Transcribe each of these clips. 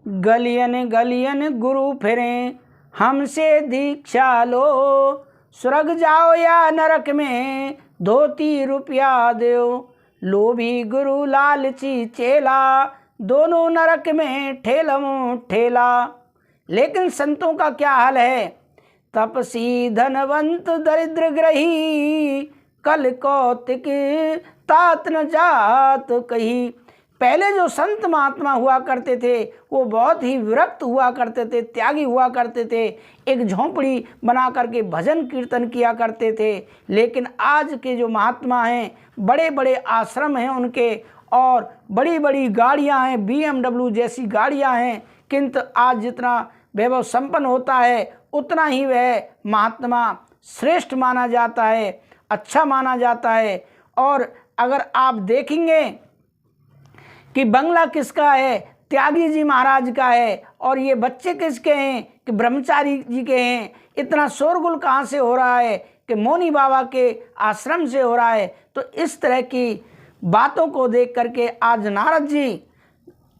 गलियन गलियन गुरु फिरें, हमसे दीक्षा लो। स्वर्ग जाओ या नरक में, धोती रुपया दो। लोभी गुरु लालची चेला, दोनों नरक में ठेलम ठेला। लेकिन संतों का क्या हाल है? तपसी धनवंत दरिद्र ग्रही, कल कौतिक तात न जात कही। पहले जो संत महात्मा हुआ करते थे वो बहुत ही विरक्त हुआ करते थे, त्यागी हुआ करते थे, एक झोंपड़ी बना करके भजन कीर्तन किया करते थे। लेकिन आज के जो महात्मा हैं, बड़े बड़े आश्रम हैं उनके, और बड़ी बड़ी गाड़ियां हैं, BMW जैसी गाड़ियां हैं, किंतु आज जितना वैभव संपन्न होता है उतना ही वह महात्मा श्रेष्ठ माना जाता है, अच्छा माना जाता है। और अगर आप देखेंगे कि बंगला किसका है, त्यागी जी महाराज का है, और ये बच्चे किसके हैं कि ब्रह्मचारी जी के हैं। इतना शोरगुल कहाँ से हो रहा है कि मौनी बाबा के आश्रम से हो रहा है। तो इस तरह की बातों को देख करके आज नारद जी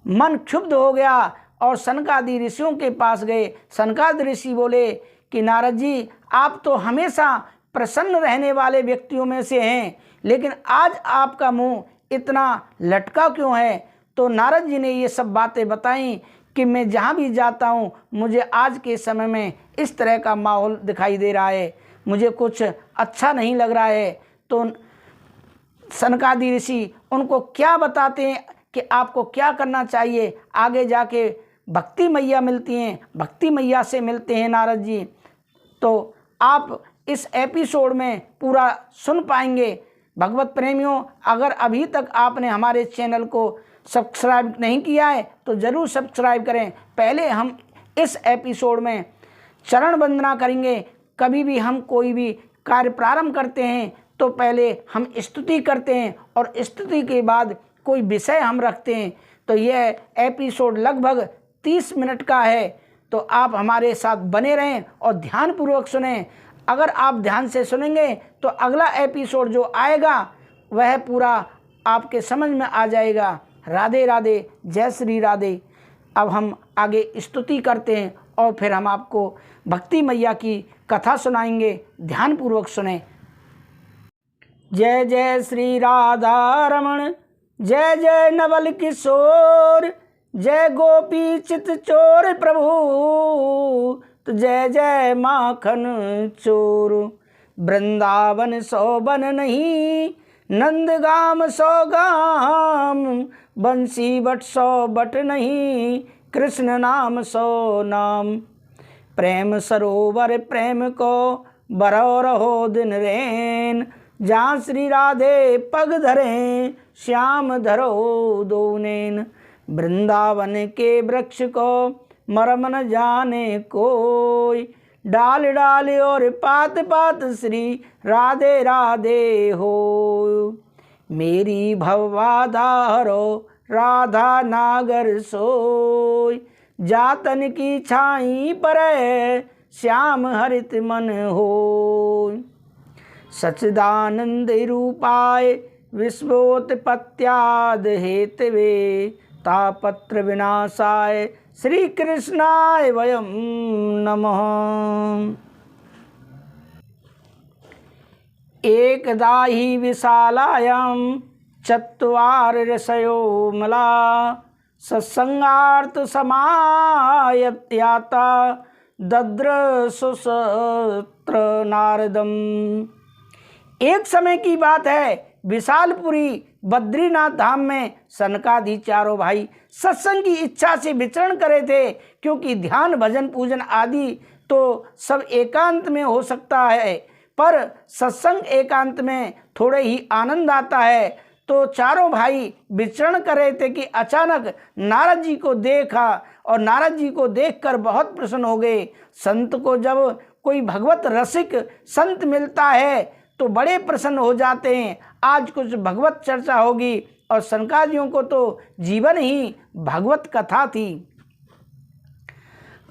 मन क्षुब्ध हो गया और सनकादि ऋषियों के पास गए। सनकादि ऋषि बोले कि नारद जी, आप तो हमेशा प्रसन्न रहने वाले व्यक्तियों में से हैं, लेकिन आज आपका मुंह इतना लटका क्यों है? तो नारद जी ने ये सब बातें बताई कि मैं जहाँ भी जाता हूँ मुझे आज के समय में इस तरह का माहौल दिखाई दे रहा है, मुझे कुछ अच्छा नहीं लग रहा है। तो सनकादि ऋषि उनको क्या बताते हैं कि आपको क्या करना चाहिए। आगे जाके भक्ति मैया मिलती हैं, भक्ति मैया से मिलते हैं नारद जी। तो आप इस एपिसोड में पूरा सुन पाएंगे। भगवत प्रेमियों, अगर अभी तक आपने हमारे चैनल को सब्सक्राइब नहीं किया है तो ज़रूर सब्सक्राइब करें। पहले हम इस एपिसोड में चरण वंदना करेंगे। कभी भी हम कोई भी कार्य प्रारंभ करते हैं तो पहले हम स्तुति करते हैं और स्तुति के बाद कोई विषय हम रखते हैं। तो यह एपिसोड लगभग 30 मिनट का है, तो आप हमारे साथ बने रहें और ध्यानपूर्वक सुनें। अगर आप ध्यान से सुनेंगे तो अगला एपिसोड जो आएगा वह पूरा आपके समझ में आ जाएगा। राधे राधे, जय श्री राधे। अब हम आगे स्तुति करते हैं और फिर हम आपको भक्ति मैया की कथा सुनाएंगे। ध्यानपूर्वक सुने। जय जय श्री राधा रमण, जय जय नवल किशोर, जय गोपी चित चोर प्रभु, तो जय जय माखन चोर। वृंदावन सौ बन नहीं, नंदगाम सौ गाम, बंसी बट सौ बट नहीं, कृष्ण नाम सौ नाम। प्रेम सरोवर प्रेम को बरो रहो दिन रैन, जहाँ श्री राधे पग धरें श्याम धरो दो नैन। वृंदावन के वृक्ष को मरम न जाने कोई, डाल डाल और पात पात श्री राधे राधे हो। मेरी भवबाधा हरो राधा नागर सोई, जातन की छाई पर श्याम हरित मन हो। सच्चिदानंद रूपाय विश्वोत्पत्त्याद हेतवे, तापत्र विनाशाय श्री कृष्णाय वयं नमः। एकदा हि विशालायां चत्वार ऋषयो मला, सत्संगार्थ समायत्याता दद्र सुसत्र नारदम। एक समय की बात है, विशालपुरी बद्रीनाथ धाम में सनकादि चारों भाई सत्संग की इच्छा से विचरण करे थे, क्योंकि ध्यान भजन पूजन आदि तो सब एकांत में हो सकता है, पर सत्संग एकांत में थोड़े ही आनंद आता है। तो चारों भाई विचरण कर रहे थे कि अचानक नारद जी को देखा और नारद जी को देखकर बहुत प्रसन्न हो गए। संत को जब कोई भगवत रसिक संत मिलता है तो बड़े प्रसन्न हो जाते हैं। आज कुछ भगवत चर्चा होगी और सनकादियों को तो जीवन ही भगवत कथा थी।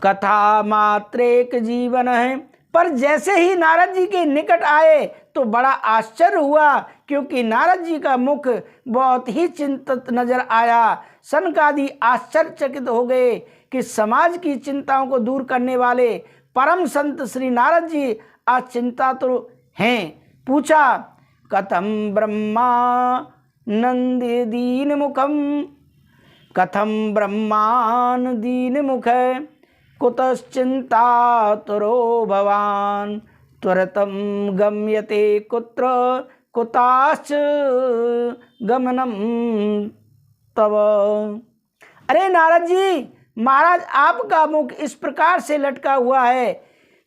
कथा मात्र एक जीवन है, पर जैसे ही नारद जी के निकट आए तो बड़ा आश्चर्य हुआ, क्योंकि नारद जी का मुख बहुत ही चिंतित नजर आया। सनकादि आश्चर्यचकित हो गए कि समाज की चिंताओं को दूर करने वाले परम संत श्री नारद जी आज चिंता तो हैं। पूछा, कथम ब्रह्मानंद दीन मुखम, कथम ब्रह्मान दीन मुख, कुतश्चिंता तुरो भवान, त्वरतम गम्यते कुत्र कुताश्च गमनम तव। अरे नारद जी, महाराज आपका मुख इस प्रकार से लटका हुआ है,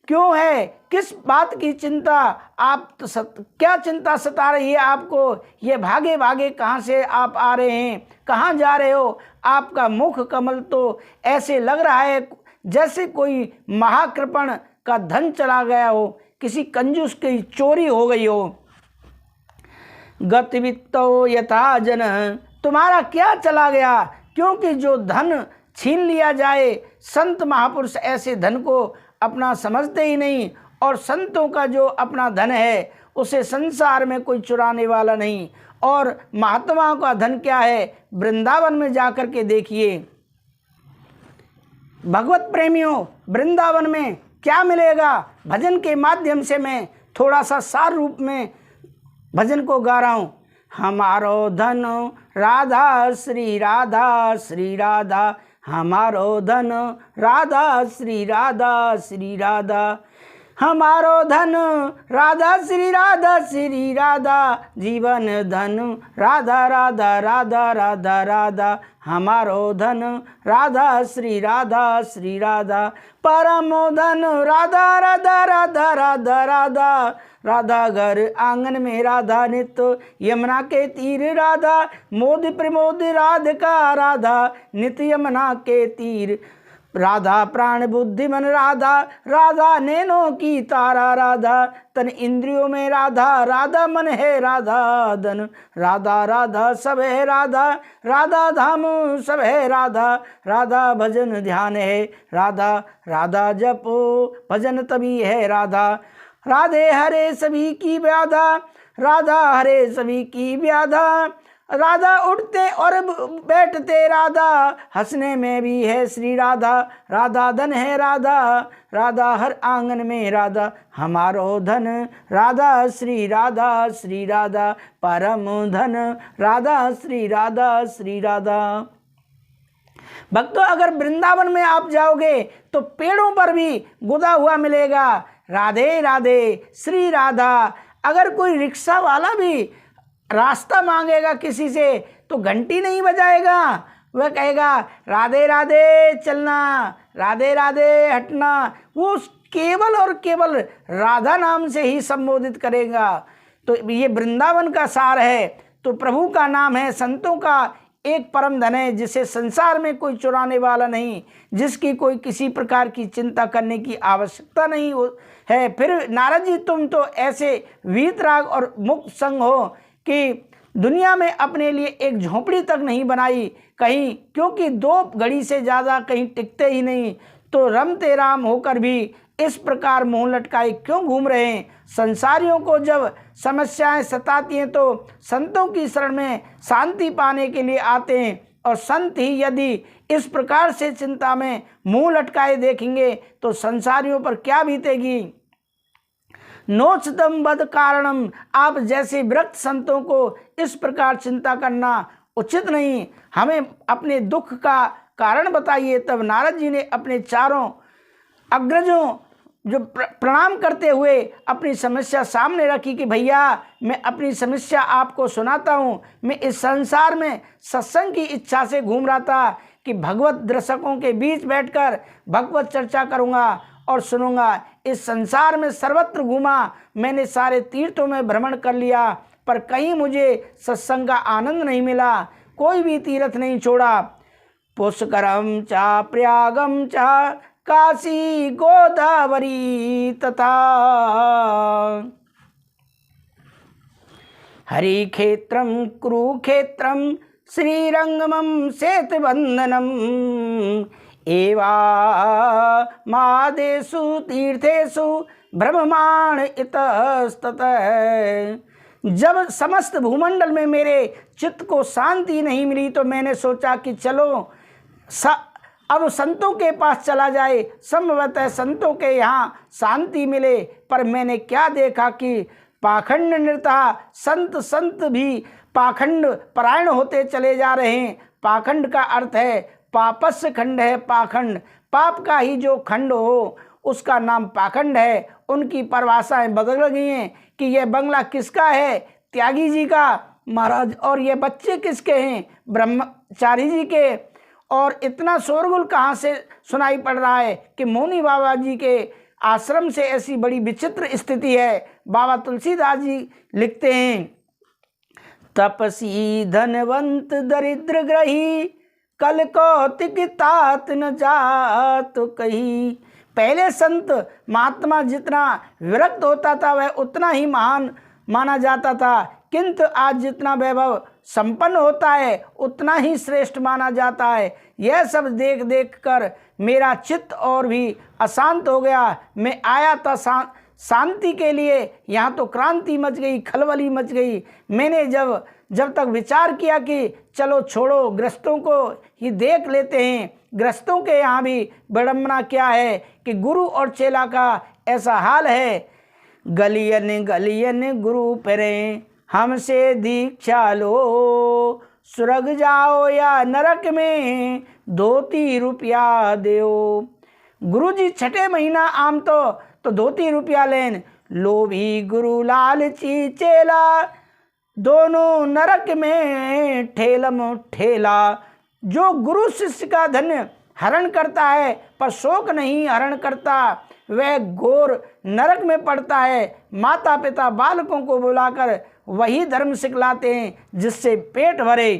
क्यों है? किस बात की चिंता? आप तो क्या चिंता सता रही है आपको? ये भागे भागे कहाँ से आप आ रहे हैं, कहाँ जा रहे हो? आपका मुख कमल तो ऐसे लग रहा है जैसे कोई महाकृपण का धन चला गया हो, किसी कंजूस की चोरी हो गई हो। गतवित्तो यथा जन, तुम्हारा क्या चला गया? क्योंकि जो धन छीन लिया जाए, संत महापुरुष ऐसे धन को अपना समझते ही नहीं, और संतों का जो अपना धन है उसे संसार में कोई चुराने वाला नहीं। और महात्माओं का धन क्या है? वृंदावन में जाकर के देखिए। भगवत प्रेमियों, वृंदावन में क्या मिलेगा? भजन के माध्यम से मैं थोड़ा सा सार रूप में भजन को गा रहा हूँ। हमारो धन राधा श्री राधा श्री राधा, हमारो धन राधा श्री राधा श्री राधा, हमारो धन राधा श्री राधा, जीवन धन राधा राधा राधा राधा राधा, हमारो धन राधा श्री राधा, परम धन राधा राधा राधा राधा राधा, राधा घर आंगन में राधा, नित्य यमुना के तीर राधा, मोद प्रमोद राधिका राधा, नित्य यमुना के तीर राधा, प्राण बुद्धि मन राधा, राधा नैनों की तारा राधा, तन इंद्रियों में राधा, राधा मन है राधा धन, राधा राधा सब है राधा, राधा धाम सब है राधा, राधा भजन ध्यान है राधा, राधा जपो भजन तभी है राधा, राधे हरे सभी की व्याधा, राधा हरे सभी की व्याधा, राधा उठते और बैठते राधा, हंसने में भी है श्री राधा, राधा धन है राधा, राधा हर आंगन में राधा, हमारो धन राधा श्री राधा, परम धन राधा श्री राधा। भक्तों, अगर वृंदावन में आप जाओगे तो पेड़ों पर भी गुदा हुआ मिलेगा राधे राधे श्री राधा। अगर कोई रिक्शा वाला भी रास्ता मांगेगा किसी से तो घंटी नहीं बजाएगा, वह कहेगा राधे राधे चलना, राधे राधे हटना। वो केवल और केवल राधा नाम से ही संबोधित करेगा। तो ये वृंदावन का सार है। तो प्रभु का नाम है, संतों का एक परम धन है, जिसे संसार में कोई चुराने वाला नहीं, जिसकी कोई किसी प्रकार की चिंता करने की आवश्यकता नहीं है। फिर नारद जी, तुम तो ऐसे वीतराग और मुक्त संग हो कि दुनिया में अपने लिए एक झोपड़ी तक नहीं बनाई कहीं, क्योंकि 2 घड़ी से ज़्यादा कहीं टिकते ही नहीं। तो रमते राम होकर भी इस प्रकार मुँह लटकाए क्यों घूम रहे हैं? संसारियों को जब समस्याएं सताती हैं तो संतों की शरण में शांति पाने के लिए आते हैं, और संत ही यदि इस प्रकार से चिंता में मुँह लटकाए देखेंगे तो संसारियों पर क्या बीतेगी। नोचतम बद कारणम, आप जैसे विरक्त संतों को इस प्रकार चिंता करना उचित नहीं। हमें अपने दुख का कारण बताइए। तब नारद जी ने अपने चारों अग्रजों जो प्रणाम करते हुए अपनी समस्या सामने रखी कि भैया, मैं अपनी समस्या आपको सुनाता हूँ। मैं इस संसार में सत्संग की इच्छा से घूम रहा था कि भगवत दर्शकों के बीच बैठकर भगवत चर्चा करूँगा और सुनूंगा। इस संसार में सर्वत्र घूमा, मैंने सारे तीर्थों में भ्रमण कर लिया, पर कहीं मुझे सत्संग का आनंद नहीं मिला, कोई भी तीर्थ नहीं छोड़ा। पुष्करम चा प्रयागम चा काशी गोदावरी तथा हरि क्षेत्रम कुरुक्षेत्रम श्रीरंगमं सेतुबंधनम एवा मादेषु तीर्थेषु ब्रह्माण इतस्ततः। जब समस्त भूमंडल में मेरे चित्त को शांति नहीं मिली तो मैंने सोचा कि चलो अब संतों के पास चला जाए, संभवतः संतों के यहाँ शांति मिले। पर मैंने क्या देखा कि पाखंड नृता संत भी पाखंड परायण होते चले जा रहे हैं। पाखंड का अर्थ है पापस्य खंड है, पाखंड पाप का ही जो खंड हो उसका नाम पाखंड है। उनकी परिभाषाएं बदल गई हैं कि यह बंगला किसका है, त्यागी जी का महाराज, और ये बच्चे किसके हैं, ब्रह्मचारी जी के। और इतना शोरगुल कहाँ से सुनाई पड़ रहा है कि मौनी बाबा जी के आश्रम से ऐसी बड़ी विचित्र स्थिति है। बाबा तुलसीदास जी लिखते हैं, तपसी धनवंत दरिद्र ग्रही कल कौतिक तात न जात कही। पहले संत महात्मा जितना विरक्त होता था वह उतना ही महान माना जाता था, किंतु आज जितना वैभव संपन्न होता है उतना ही श्रेष्ठ माना जाता है। यह सब देख देख कर मेरा चित्त और भी अशांत हो गया। मैं आया था शांति के लिए, यहाँ तो क्रांति मच गई, खलबली मच गई। मैंने जब तक विचार किया कि चलो छोड़ो, ग्रस्तों को ही देख लेते हैं। ग्रस्तों के यहाँ भी विडंबना क्या है कि गुरु और चेला का ऐसा हाल है, गलियन गलियन गुरु फिरे हमसे दीक्षा लो, स्वर्ग जाओ या नरक में धोती रुपया दो। गुरु जी छठे महीना आम तो धोती रुपया लेन, लोभी गुरु लालची चेला दोनों नरक में ठेलम ठेला। जो गुरु शिष्य का धन हरण करता है पर शोक नहीं हरण करता, वह घोर नरक में पड़ता है। माता पिता बालकों को बुलाकर वही धर्म सिखलाते हैं जिससे पेट भरे।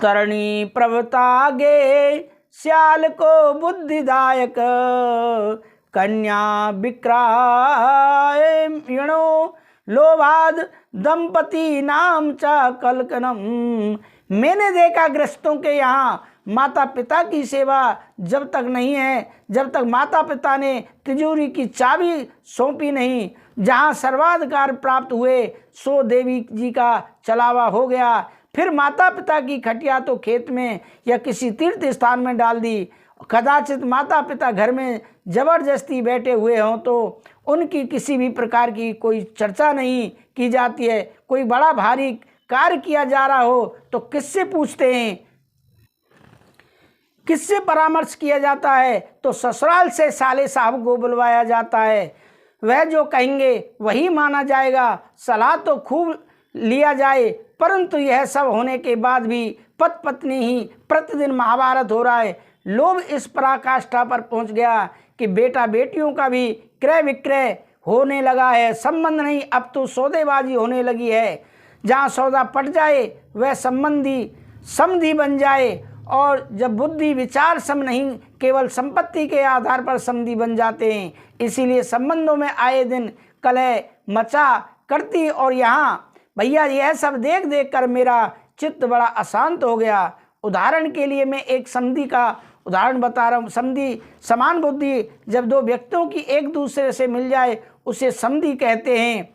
तरणी प्रभुता गे श्याल को बुद्धिदायक, कन्या विक्रायणो लोभाद दंपति नाम चा कलकनम। मैंने देखा ग्रस्तों के यहाँ माता पिता की सेवा जब तक नहीं है, जब तक माता पिता ने तिजोरी की चाबी सौंपी नहीं। जहाँ सर्वाधिकार प्राप्त हुए सो देवी जी का चलावा हो गया। फिर माता पिता की खटिया तो खेत में या किसी तीर्थ स्थान में डाल दी। कदाचित माता पिता घर में जबरदस्ती बैठे हुए हों तो उनकी किसी भी प्रकार की कोई चर्चा नहीं की जाती है। कोई बड़ा भारी कार्य किया जा रहा हो तो किससे पूछते हैं, किससे परामर्श किया जाता है? तो ससुराल से साले साहब को बुलवाया जाता है। वह जो कहेंगे वही माना जाएगा। सलाह तो खूब लिया जाए, परंतु यह सब होने के बाद भी पति पत्नी ही प्रतिदिन महाभारत हो रहा है। लोभ इस पराकाष्ठा पर पहुंच गया कि बेटा बेटियों का भी क्रय विक्रय होने लगा है। संबंध नहीं, अब तो सौदेबाजी होने लगी है। जहाँ सौदा पट जाए वह समधि बन जाए, और जब बुद्धि विचार सम नहीं केवल संपत्ति के आधार पर समधि बन जाते हैं। इसीलिए संबंधों में आए दिन कलह मचा करती। और यहाँ भैया यह सब देख देख कर मेरा चित्त बड़ा अशांत हो गया। उदाहरण के लिए मैं एक समधि का उदाहरण बता रहा हूँ। समधि समान बुद्धि जब दो व्यक्तियों की एक दूसरे से मिल जाए उसे समधि कहते हैं।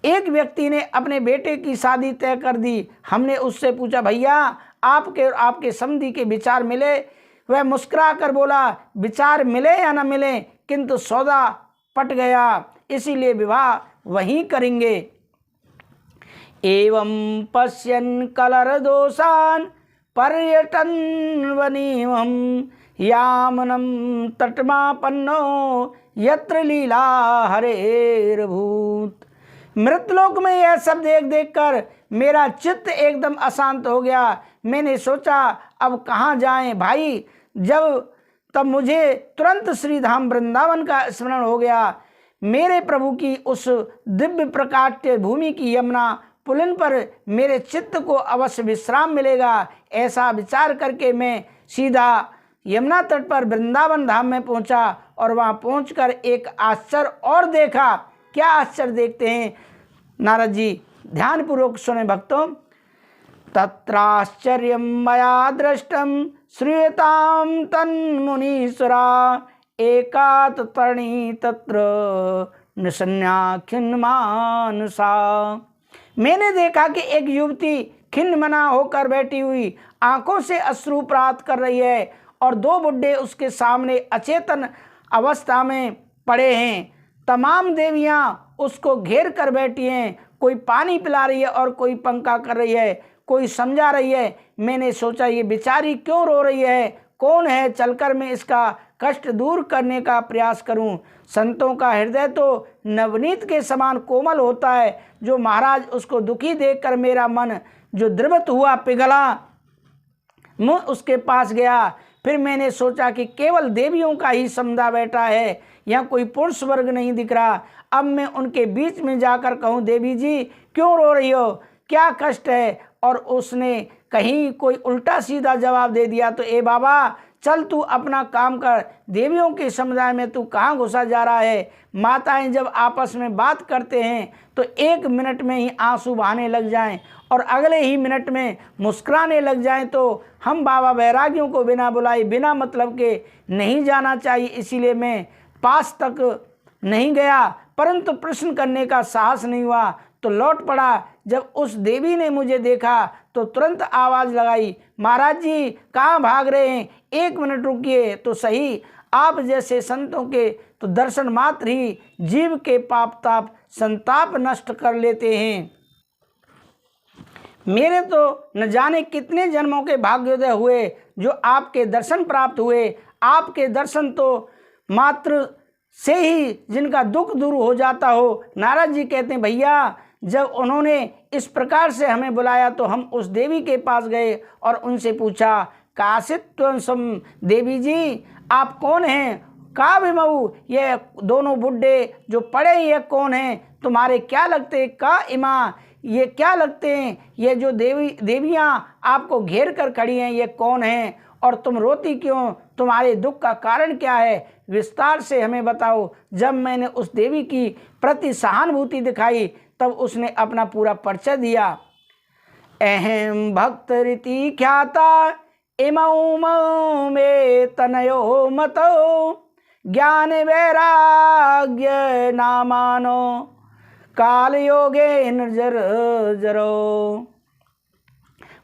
एक व्यक्ति ने अपने बेटे की शादी तय कर दी। हमने उससे पूछा, भैया आपके और आपके समधि के विचार मिले? वह मुस्कुरा कर बोला, विचार मिले या न मिले, किंतु सौदा पट गया, इसीलिए विवाह वहीं करेंगे। एवं पश्यन् कलर दोषान् पर्यटन वनीवम यामनम तटमापन्नो यत्र लीला हरेर्भूत। मृतलोक में यह सब देख देख कर मेरा चित्त एकदम अशांत हो गया। मैंने सोचा अब कहाँ जाएं भाई। तब मुझे तुरंत श्रीधाम वृंदावन का स्मरण हो गया। मेरे प्रभु की उस दिव्य प्रकाट्य भूमि की यमुना पुलिन पर मेरे चित्त को अवश्य विश्राम मिलेगा। ऐसा विचार करके मैं सीधा यमुना तट पर वृंदावन धाम में पहुंचा और वहां पहुंचकर एक आश्चर्य और देखा। क्या आश्चर्य देखते हैं नारद जी, ध्यानपूर्वक सुने भक्तों। तत्राश्चर्यं मया दृष्टं श्रूयतां तन्मुनीश्वरा एकात तरणि तत्र निसन्या खिन्न मानसा। मैंने देखा कि एक युवती खिन्न मना होकर बैठी हुई आंखों से अश्रु प्राप्त कर रही है और दो बुड्ढे उसके सामने अचेतन अवस्था में पड़े हैं। तमाम देवियां उसको घेर कर बैठी हैं, कोई पानी पिला रही है और कोई पंखा कर रही है, कोई समझा रही है। मैंने सोचा ये बेचारी क्यों रो रही है, कौन है, चलकर मैं इसका कष्ट दूर करने का प्रयास करूं। संतों का हृदय तो नवनीत के समान कोमल होता है। जो महाराज उसको दुखी देखकर मेरा मन जो द्रवित हुआ, पिघला, मैं उसके पास गया। फिर मैंने सोचा कि केवल देवियों का ही समुदाय बैठा है, यहाँ कोई पुरुष वर्ग नहीं दिख रहा। अब मैं उनके बीच में जाकर कहूँ, देवी जी क्यों रो रही हो, क्या कष्ट है? और उसने कहीं कोई उल्टा सीधा जवाब दे दिया तो ए बाबा चल तू अपना काम कर, देवियों के समुदाय में तू कहाँ घुसा जा रहा है। माताएं जब आपस में बात करते हैं तो 1 मिनट में ही आंसू बहाने लग जाएं और अगले ही मिनट में मुस्कुराने लग जाएं। तो हम बाबा वैरागियों को बिना बुलाए बिना मतलब के नहीं जाना चाहिए। इसीलिए मैं पास तक नहीं गया, परंतु प्रश्न करने का साहस नहीं हुआ तो लौट पड़ा। जब उस देवी ने मुझे देखा तो तुरंत आवाज़ लगाई, महाराज जी कहाँ भाग रहे हैं, 1 मिनट रुकिए तो सही। आप जैसे संतों के तो दर्शन मात्र ही जीव के पाप ताप संताप नष्ट कर लेते हैं। मेरे तो न जाने कितने जन्मों के भाग्योदय हुए जो आपके दर्शन प्राप्त हुए। आपके दर्शन तो मात्र से ही जिनका दुख दूर हो जाता हो। नारद जी कहते हैं, भैया जब उन्होंने इस प्रकार से हमें बुलाया तो हम उस देवी के पास गए और उनसे पूछा, काशित्व सम, देवी जी आप कौन हैं? का विमऊ, ये दोनों बुड्ढे जो पड़े ये कौन हैं? तुम्हारे क्या लगते हैं? का इमा, ये क्या लगते हैं? ये जो देवियाँ आपको घेर कर खड़ी हैं ये कौन हैं? और तुम रोती क्यों? तुम्हारे दुख का कारण क्या है? विस्तार से हमें बताओ। जब मैंने उस देवी की प्रति सहानुभूति दिखाई तब उसने अपना पूरा परिचय दिया। अहम भक्त रीति ख्याता इमौ मौ में तनयो मतो, ज्ञान वैराग्य नामानो काल योगे निर्जर जरो।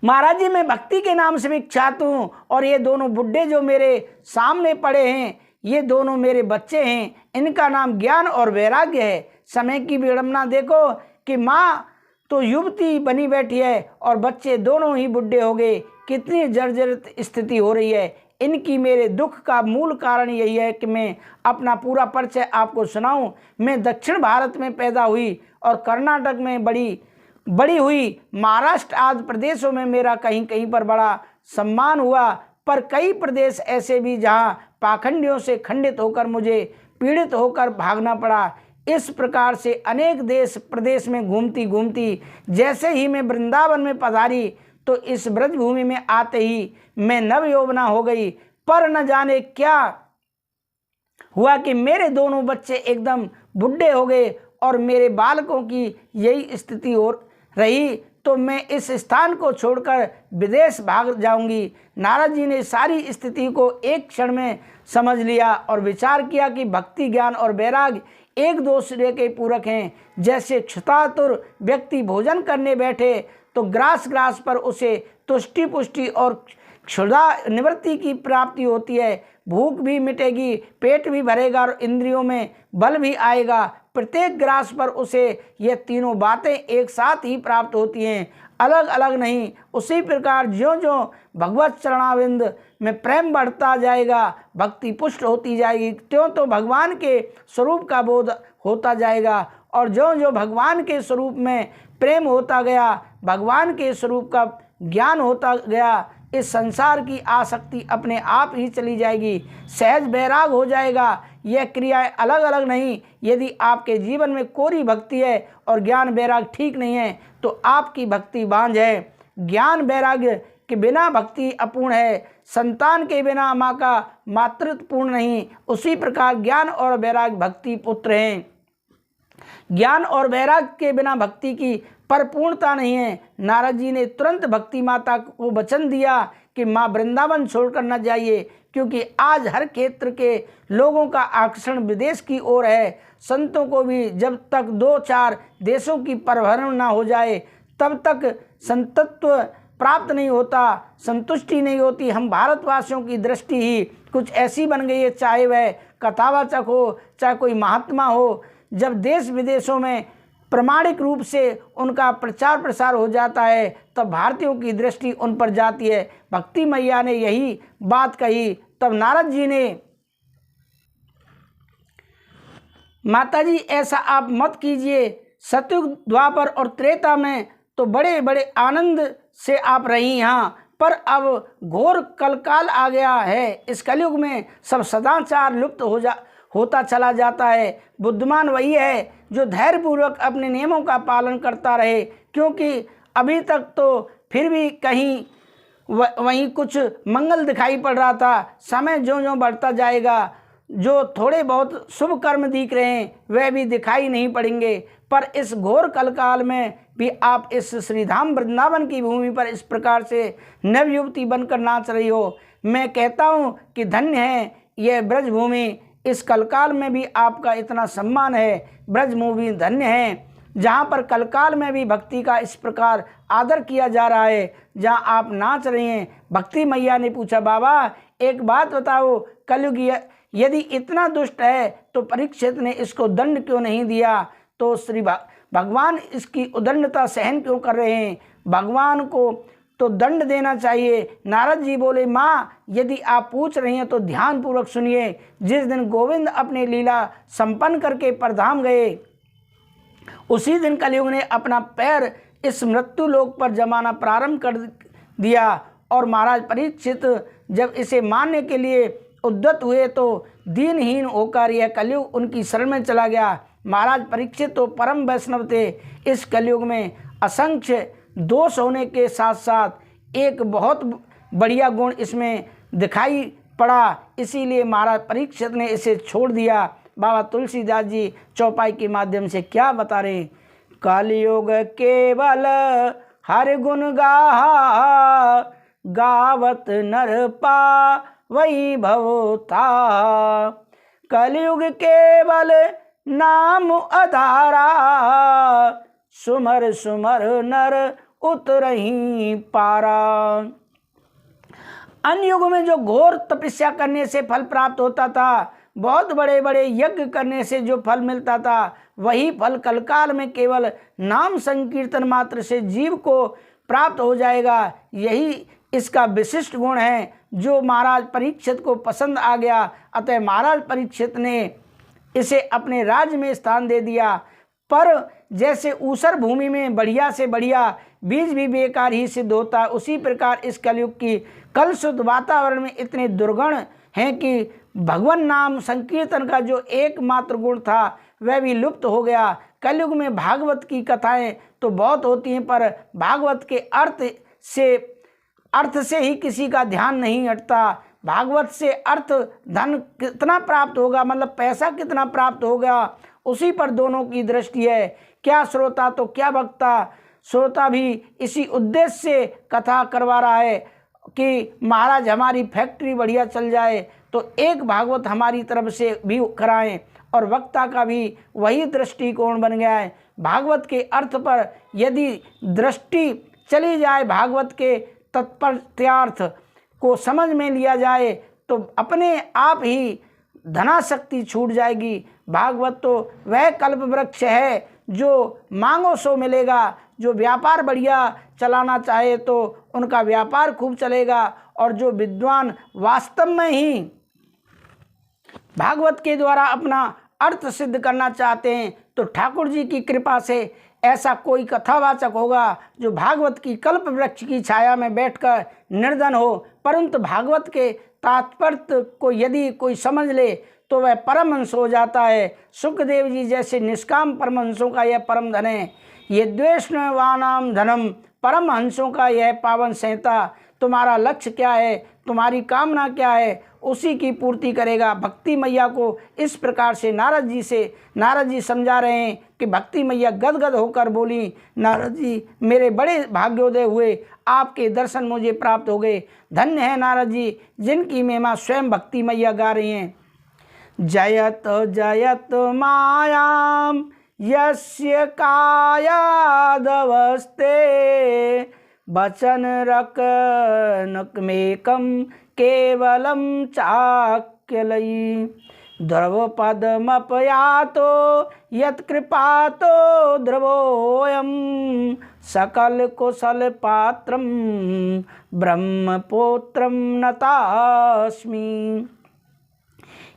महाराज जी मैं भक्ति के नाम से विख्यात हूँ और ये दोनों बुड्ढे जो मेरे सामने पड़े हैं ये दोनों मेरे बच्चे हैं। इनका नाम ज्ञान और वैराग्य है। समय की विडंबना देखो कि माँ तो युवती बनी बैठी है और बच्चे दोनों ही बुड्ढे हो गए। कितनी जर्जरित स्थिति हो रही है। इनकी मेरे दुख का मूल कारण यही है कि मैं अपना पूरा परिचय आपको सुनाऊं। मैं दक्षिण भारत में पैदा हुई और कर्नाटक में बड़ी हुई। महाराष्ट्र आदि प्रदेशों में मेरा कहीं कहीं पर बड़ा सम्मान हुआ, पर कई प्रदेश ऐसे भी जहां पाखंडियों से खंडित होकर मुझे पीड़ित होकर भागना पड़ा। इस प्रकार से अनेक देश प्रदेश में घूमती घूमती जैसे ही मैं वृंदावन में पधारी तो इस ब्रजभूमि में आते ही मैं नवयौवना हो गई। पर न जाने क्या हुआ कि मेरे दोनों बच्चे एकदम बुढ़े हो गए और मेरे बालकों की यही स्थिति हो रही तो मैं इस स्थान को छोड़कर विदेश भाग जाऊंगी। नारद जी ने सारी स्थिति को एक क्षण में समझ लिया और विचार किया कि भक्ति ज्ञान और वैराग्य एक दूसरे के पूरक हैं। जैसे क्षुधातुर व्यक्ति भोजन करने बैठे तो ग्रास पर उसे तुष्टि पुष्टि और क्षुधा निवृत्ति की प्राप्ति होती है। भूख भी मिटेगी, पेट भी भरेगा और इंद्रियों में बल भी आएगा। प्रत्येक ग्रास पर उसे ये तीनों बातें एक साथ ही प्राप्त होती हैं, अलग अलग नहीं। उसी प्रकार ज्यों ज्यों भगवत चरणाविंद में प्रेम बढ़ता जाएगा, भक्ति पुष्ट होती जाएगी, त्यों तो भगवान के स्वरूप का बोध होता जाएगा। और ज्यों ज्यों भगवान के स्वरूप में प्रेम होता गया, भगवान के स्वरूप का ज्ञान होता गया, इस संसार की आसक्ति अपने आप ही चली जाएगी, सहज वैराग हो जाएगा। यह क्रियाएं अलग अलग नहीं। यदि आपके जीवन में कोरी भक्ति है और ज्ञान वैराग ठीक नहीं है तो आपकी भक्ति बांझ है। ज्ञान वैराग्य के बिना भक्ति अपूर्ण है। संतान के बिना माँ का मातृत्व पूर्ण नहीं। उसी प्रकार ज्ञान और वैराग भक्ति पुत्र हैं। ज्ञान और वैराग के बिना भक्ति की परिपूर्णता नहीं है। नारद जी ने तुरंत भक्ति माता को वचन दिया कि माँ वृंदावन छोड़कर न जाइए। क्योंकि आज हर क्षेत्र के लोगों का आकर्षण विदेश की ओर है। संतों को भी जब तक 2-4 देशों की परभरण ना हो जाए तब तक संतत्व प्राप्त नहीं होता, संतुष्टि नहीं होती। हम भारतवासियों की दृष्टि ही कुछ ऐसी बन गई है, चाहे वह कथावाचक हो, चाहे कोई महात्मा हो। जब देश विदेशों में प्रामाणिक रूप से उनका प्रचार प्रसार हो जाता है तब भारतीयों की दृष्टि उन पर जाती है। भक्ति मैया ने यही बात कही। तब नारद जी ने, माताजी ऐसा आप मत कीजिए, सतयुग, द्वापर और त्रेता में तो बड़े बड़े आनंद से आप रही यहाँ, पर अब घोर कलकाल आ गया है। इस कलयुग में सब सदाचार लुप्त होता चला जाता है। बुद्धिमान वही है जो धैर्यपूर्वक अपने नियमों का पालन करता रहे, क्योंकि अभी तक तो फिर भी कहीं वहीं कुछ मंगल दिखाई पड़ रहा था। समय ज्यों ज्यों बढ़ता जाएगा, जो थोड़े बहुत शुभ कर्म दिख रहे हैं वह भी दिखाई नहीं पड़ेंगे। पर इस घोर कलकाल में भी आप इस श्रीधाम वृंदावन की भूमि पर इस प्रकार से नवयुवती बनकर नाच रही हो। मैं कहता हूँ कि धन्य है यह ब्रज भूमि। इस कलकाल में भी आपका इतना सम्मान है। ब्रज भूमि धन्य है जहाँ पर कलकाल में भी भक्ति का इस प्रकार आदर किया जा रहा है, जहाँ आप नाच रही हैं। भक्ति मैया ने पूछा, बाबा एक बात बताओ, कलयुग यदि इतना दुष्ट है तो परीक्षित ने इसको दंड क्यों नहीं दिया? तो श्री भगवान इसकी उदंडता सहन क्यों कर रहे हैं? भगवान को तो दंड देना चाहिए। नारद जी बोले, माँ यदि आप पूछ रही हैं तो ध्यानपूर्वक सुनिए। जिस दिन गोविंद अपने लीला संपन्न करके परधाम गए, उसी दिन कलयुग ने अपना पैर इस मृत्यु लोक पर जमाना प्रारंभ कर दिया। और महाराज परीक्षित जब इसे मानने के लिए उद्यत हुए तो दीनहीन होकर यह कलयुग उनकी शरण में चला गया। महाराज परीक्षित तो परम वैष्णव थे। इस कलयुग में असंख्य दोष होने के साथ साथ एक बहुत बढ़िया गुण इसमें दिखाई पड़ा, इसीलिए महाराज परीक्षित ने इसे छोड़ दिया। बाबा तुलसीदास जी चौपाई के माध्यम से क्या बता रहे? कलयुग केवल हर गुण गाहा, गावत नर पावई भवता। कलयुग केवल नाम आधारा, सुमर सुमर नर उतरही पारा। अन्य युग में जो घोर तपस्या करने से फल प्राप्त होता था, बहुत बड़े बड़े यज्ञ करने से जो फल मिलता था, वही फल कलकाल में केवल नाम संकीर्तन मात्र से जीव को प्राप्त हो जाएगा। यही इसका विशिष्ट गुण है जो महाराज परीक्षित को पसंद आ गया। अतः महाराज परीक्षित ने इसे अपने राज्य में स्थान दे दिया। पर जैसे ऊसर भूमि में बढ़िया से बढ़िया बीज भी बेकार ही सिद्ध होता, उसी प्रकार इस कलयुग की कलुषित वातावरण में इतने दुर्गुण हैं कि भगवान नाम संकीर्तन का जो एकमात्र गुण था वह भी लुप्त हो गया। कलयुग में भागवत की कथाएं तो बहुत होती हैं, पर भागवत के अर्थ से ही किसी का ध्यान नहीं हटता। भागवत से अर्थ धन कितना प्राप्त होगा, मतलब पैसा कितना प्राप्त होगा, उसी पर दोनों की दृष्टि है। क्या श्रोता तो क्या वक्ता। श्रोता भी इसी उद्देश्य से कथा करवा रहा है कि महाराज हमारी फैक्ट्री बढ़िया चल जाए, तो एक भागवत हमारी तरफ से भी कराएं। और वक्ता का भी वही दृष्टिकोण बन गया है। भागवत के अर्थ पर यदि दृष्टि चली जाए, भागवत के तत्पर्यार्थ को समझ में लिया जाए, तो अपने आप ही धनाशक्ति छूट जाएगी। भागवत तो वह कल्प वृक्ष है जो मांगो सो मिलेगा। जो व्यापार बढ़िया चलाना चाहे तो उनका व्यापार खूब चलेगा, और जो विद्वान वास्तव में ही भागवत के द्वारा अपना अर्थ सिद्ध करना चाहते हैं, तो ठाकुर जी की कृपा से ऐसा कोई कथावाचक होगा जो भागवत की कल्प वृक्ष की छाया में बैठकर निर्धन हो, परंतु भागवत के तात्पर्य को यदि कोई समझ ले तो वह परमहंस हो जाता है। सुखदेव जी जैसे निष्काम परमहंसों का यह परम धन है। ये द्वेषवानाम धनम, परमहंसों का यह पावन संहिता। तुम्हारा लक्ष्य क्या है, तुम्हारी कामना क्या है, उसी की पूर्ति करेगा। भक्ति मैया को इस प्रकार से नारद जी समझा रहे हैं कि भक्ति मैया गदगद होकर बोली, नारद जी मेरे बड़े भाग्योदय हुए, आपके दर्शन मुझे प्राप्त हो गए। धन्य है नारद जी जिनकी महिमा स्वयं भक्ति मैया गा रही हैं। जयत जयत मायाम यस्य कायादवस्ते वचन रकनकमेकं केवलं चाक्यलयी द्रवपदमपयातो यत्कृपातो द्रवोऽयं सकल कुशल पात्रं ब्रह्मपुत्रं नतास्मि।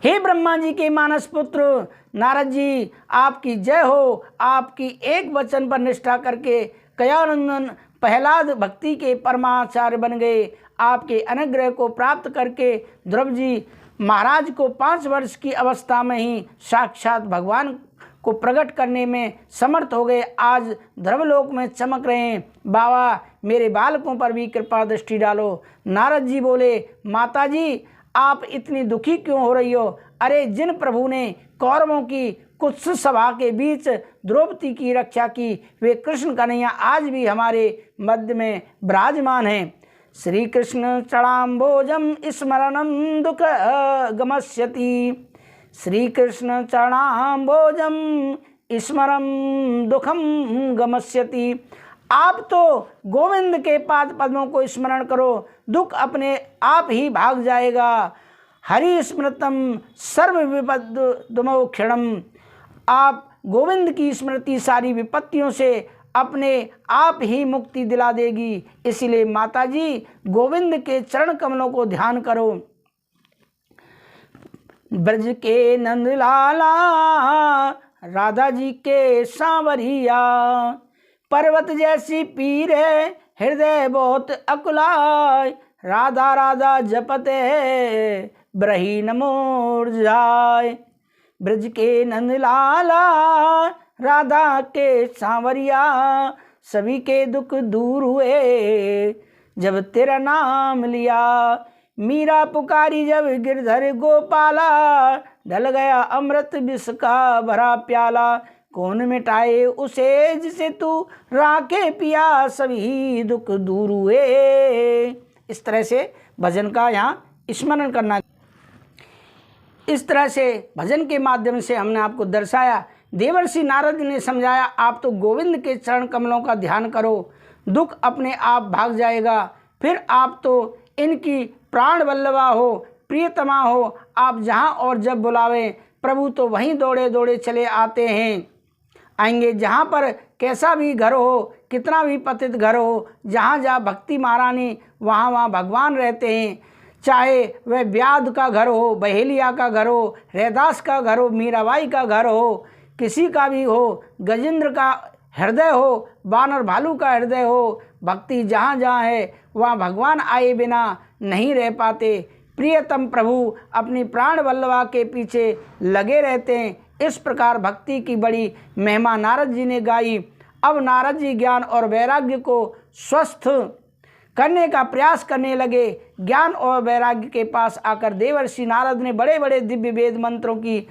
हे ब्रह्मा जी के मानस पुत्र नारद जी, आपकी जय हो। आपकी एक वचन पर निष्ठा करके कयानंदन प्रहलाद भक्ति के परमाचार्य बन गए। आपके अनुग्रह को प्राप्त करके ध्रुव जी महाराज को 5 वर्ष की अवस्था में ही साक्षात भगवान को प्रकट करने में समर्थ हो गए। आज ध्रुवलोक में चमक रहे हैं। बाबा मेरे बालकों पर भी कृपा दृष्टि डालो। नारद जी बोले, माता जी आप इतनी दुखी क्यों हो रही हो? अरे जिन प्रभु ने कौरवों की कुत्स सभा के बीच द्रौपदी की रक्षा की, वे कृष्ण कन्हैया आज भी हमारे मध्य में विराजमान हैं। श्री कृष्ण चरणाम्बोजम स्मरणम दुख गमस्यति, श्री कृष्ण चरणाम्बोजम स्मरम दुखम गमस्यति। आप तो गोविंद के पाद पद्मों को स्मरण करो, दुख अपने आप ही भाग जाएगा। हरि स्मृतम सर्व विपद्दुमोक्षणम। आप गोविंद की स्मृति सारी विपत्तियों से अपने आप ही मुक्ति दिला देगी। इसलिए माता जी गोविंद के चरण कमलों को ध्यान करो। ब्रज के नंदलाला राधा जी के सांवरिया, पर्वत जैसी पीर है हृदय बहुत अकुलाय, राधा राधा जपते ब्रही नमोर्जाय। ब्रज के नंदलाला राधा के सांवरिया, सभी के दुख दूर हुए जब तेरा नाम लिया। मीरा पुकारी जब गिरधर गोपाला, ढल गया अमृत विष का भरा प्याला। कौन मिटाए उसे जिसे तू राखे पिया, सभी दुख दूर हुए। इस तरह से भजन का यहाँ स्मरण करना। इस तरह से भजन के माध्यम से हमने आपको दर्शाया। देवर्षि नारद ने समझाया, आप तो गोविंद के चरण कमलों का ध्यान करो, दुख अपने आप भाग जाएगा। फिर आप तो इनकी प्राण वल्लभा हो, प्रियतमा हो। आप जहाँ और जब बुलावें प्रभु तो वहीं दौड़े दौड़े चले आएंगे। जहाँ पर कैसा भी घर हो, कितना भी पतित घर हो, जहाँ जहाँ भक्ति महारानी वहाँ वहाँ भगवान रहते हैं। चाहे वह ब्याद का घर हो, बहेलिया का घर हो, रैदास का घर हो, मीराबाई का घर हो, किसी का भी हो, गजेंद्र का हृदय हो, बानर भालू का हृदय हो, भक्ति जहाँ जहाँ है वहाँ भगवान आए बिना नहीं रह पाते। प्रियतम प्रभु अपनी प्राण वल्लभा के पीछे लगे रहते हैं। इस प्रकार भक्ति की बड़ी महिमा नारद जी ने गाई। अब नारद जी ज्ञान और वैराग्य को स्वस्थ करने का प्रयास करने लगे। ज्ञान और वैराग्य के पास आकर देवर्षि नारद ने बड़े बड़े दिव्य वेद मंत्रों की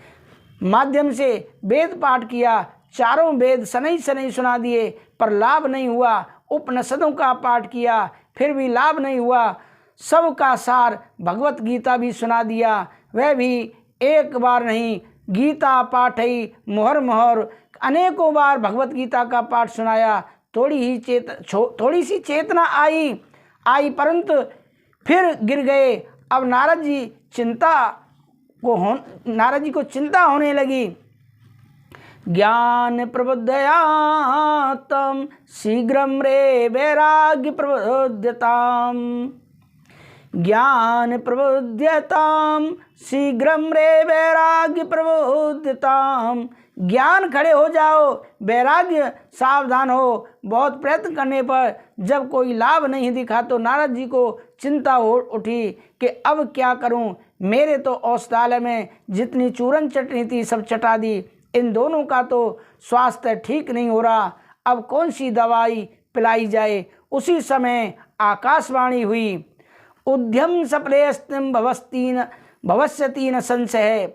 माध्यम से वेद पाठ किया। चारों वेद सनई सनई सुना दिए, पर लाभ नहीं हुआ। उपनिषदों का पाठ किया, फिर भी लाभ नहीं हुआ। सबका सार भगवत गीता भी सुना दिया, वह भी एक बार नहीं। गीता पाठ ही मोहर मोहर अनेकों बार भगवत गीता का पाठ सुनाया। थोड़ी सी चेतना आई परंतु फिर गिर गए। अब नारद जी को चिंता होने लगी। ज्ञान प्रबुद्धयातं शीघ्रं रे वैराग्य प्रबुध्यताम्, ज्ञान प्रबुध्यताम् शीघ्रं रे वैराग्य प्रबुध्यताम्। ज्ञान खड़े हो जाओ, वैराग्य सावधान हो। बहुत प्रयत्न करने पर जब कोई लाभ नहीं दिखा तो नारद जी को चिंता हो उठी कि अब क्या करूं। मेरे तो औषधालय में जितनी चूरन चटनी थी सब चटा दी। इन दोनों का तो स्वास्थ्य ठीक नहीं हो रहा। अब कौन सी दवाई पिलाई जाए। उसी समय आकाशवाणी हुई। उद्यम सप्रेस्तिम भवस्यति न संशय।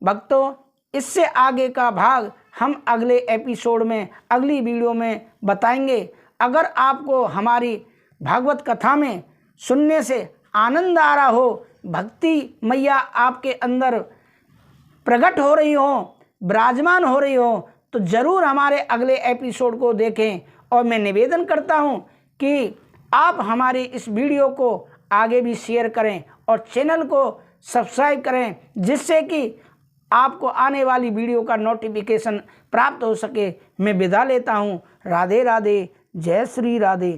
भक्तों, इससे आगे का भाग हम अगले एपिसोड में, अगली वीडियो में बताएंगे। अगर आपको हमारी भागवत कथा में सुनने से आनंद आ रहा हो, भक्ति मैया आपके अंदर प्रकट हो रही हो, विराजमान हो रही हो, तो ज़रूर हमारे अगले एपिसोड को देखें। और मैं निवेदन करता हूं कि आप हमारी इस वीडियो को आगे भी शेयर करें और चैनल को सब्सक्राइब करें, जिससे कि आपको आने वाली वीडियो का नोटिफिकेशन प्राप्त हो सके। मैं विदा लेता हूं। राधे राधे, जय श्री राधे।